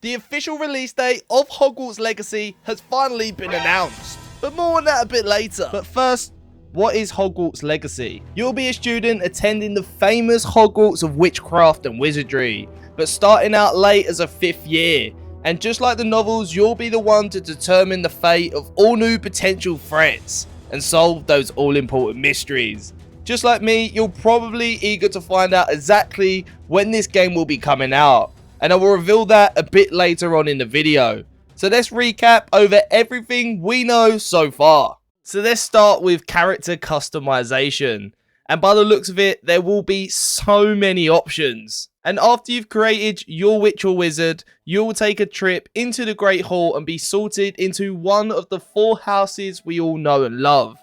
The official release date of Hogwarts Legacy has finally been announced, but more on that a bit later. But first, what is Hogwarts Legacy? You'll be a student attending the famous Hogwarts of Witchcraft and Wizardry, but starting out late as a 5th year. And just like the novels, you'll be the one to determine the fate of all new potential threats and solve those all-important mysteries. Just like me, you're probably eager to find out exactly when this game will be coming out, and I will reveal that a bit later on in the video. So let's recap over everything we know so far. So let's start with character customization. And by the looks of it, there will be so many options. And after you've created your witch or wizard, you'll take a trip into the Great Hall and be sorted into one of the 4 houses we all know and love: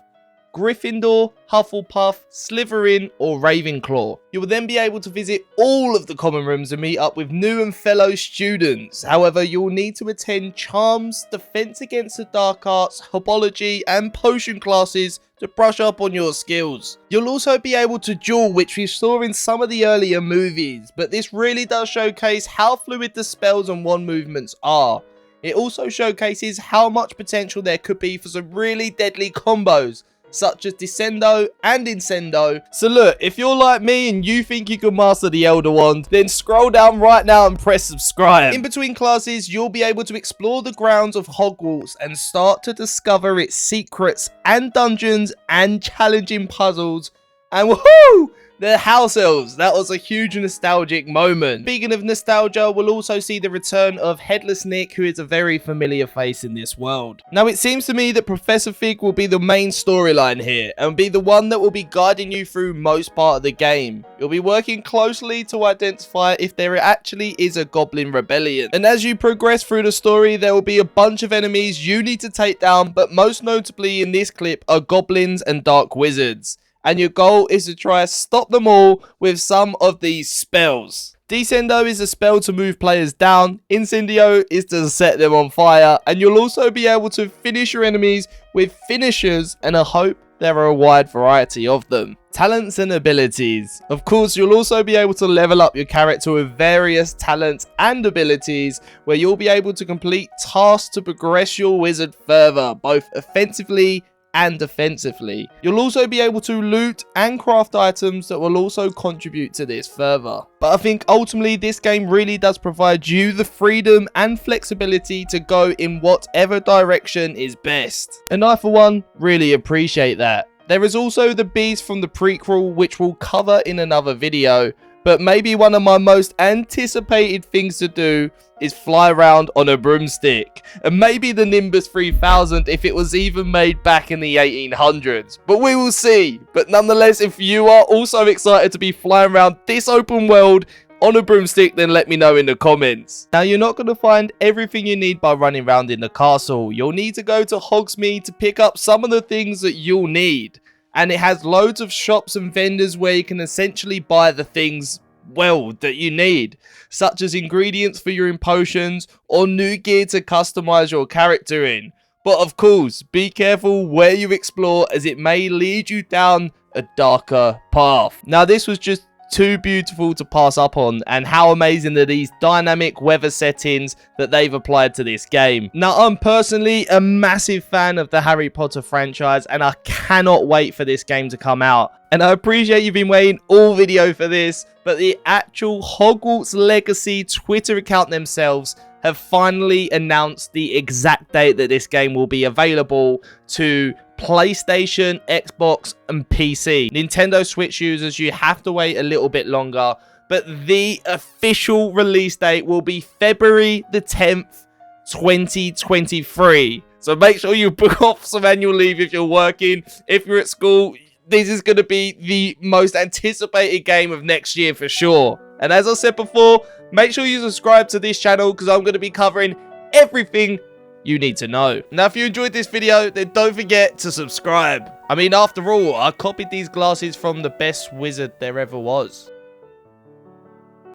Gryffindor, Hufflepuff, Slytherin, or Ravenclaw. You will then be able to visit all of the common rooms and meet up with new and fellow students. However, you will need to attend Charms, Defense Against the Dark Arts, Herbology, and Potion classes to brush up on your skills. You'll also be able to duel, which we saw in some of the earlier movies, but this really does showcase how fluid the spells and wand movements are. It also showcases how much potential there could be for some really deadly combos, such as Descendo and Incendo. So look, if you're like me and you think you can master the Elder Wand, then scroll down right now and press subscribe. In between classes, you'll be able to explore the grounds of Hogwarts and start to discover its secrets and dungeons and challenging puzzles. And woohoo! The house elves. That was a huge nostalgic moment. Speaking of nostalgia, we'll also see the return of Headless Nick, who is a very familiar face in this world. Now, it seems to me that Professor Fig will be the main storyline here and be the one that will be guiding you through most part of the game. You'll be working closely to identify if there actually is a goblin rebellion. And as you progress through the story, there will be a bunch of enemies you need to take down, but most notably in this clip are goblins and dark wizards. And your goal is to try to stop them all with some of these spells. Descendo is a spell to move players down, Incendio is to set them on fire, and you'll also be able to finish your enemies with finishers, and I hope there are a wide variety of them. Talents and abilities. Of course, you'll also be able to level up your character with various talents and abilities, where you'll be able to complete tasks to progress your wizard further, both offensively and defensively. You'll also be able to loot and craft items that will also contribute to this further. But I think ultimately this game really does provide you the freedom and flexibility to go in whatever direction is best. And I for one really appreciate that. There is also the bees from the prequel, which we'll cover in another video. But maybe one of my most anticipated things to do is fly around on a broomstick. And maybe the Nimbus 3000 if it was even made back in the 1800s. But we will see. But nonetheless, if you are also excited to be flying around this open world on a broomstick, then let me know in the comments. Now, you're not going to find everything you need by running around in the castle. You'll need to go to Hogsmeade to pick up some of the things that you'll need. And it has loads of shops and vendors where you can essentially buy the things, well, that you need, such as ingredients for your potions or new gear to customize your character in. But of course, be careful where you explore, as it may lead you down a darker path. Now, this was just too beautiful to pass up on, and how amazing are these dynamic weather settings that they've applied to this game. Now, I'm personally a massive fan of the Harry Potter franchise, and I cannot wait for this game to come out. And I appreciate you've been waiting all video for this, but the actual Hogwarts Legacy Twitter account themselves have finally announced the exact date that this game will be available to PlayStation, Xbox, and PC. Nintendo Switch users, you have to wait a little bit longer, but the official release date will be February the 10th, 2023. So make sure you book off some annual leave if you're working. If you're at school, this is going to be the most anticipated game of next year for sure. And as I said before, make sure you subscribe to this channel, because I'm going to be covering everything you need to know. Now, if you enjoyed this video, then don't forget to subscribe. I mean, after all, I copied these glasses from the best wizard there ever was.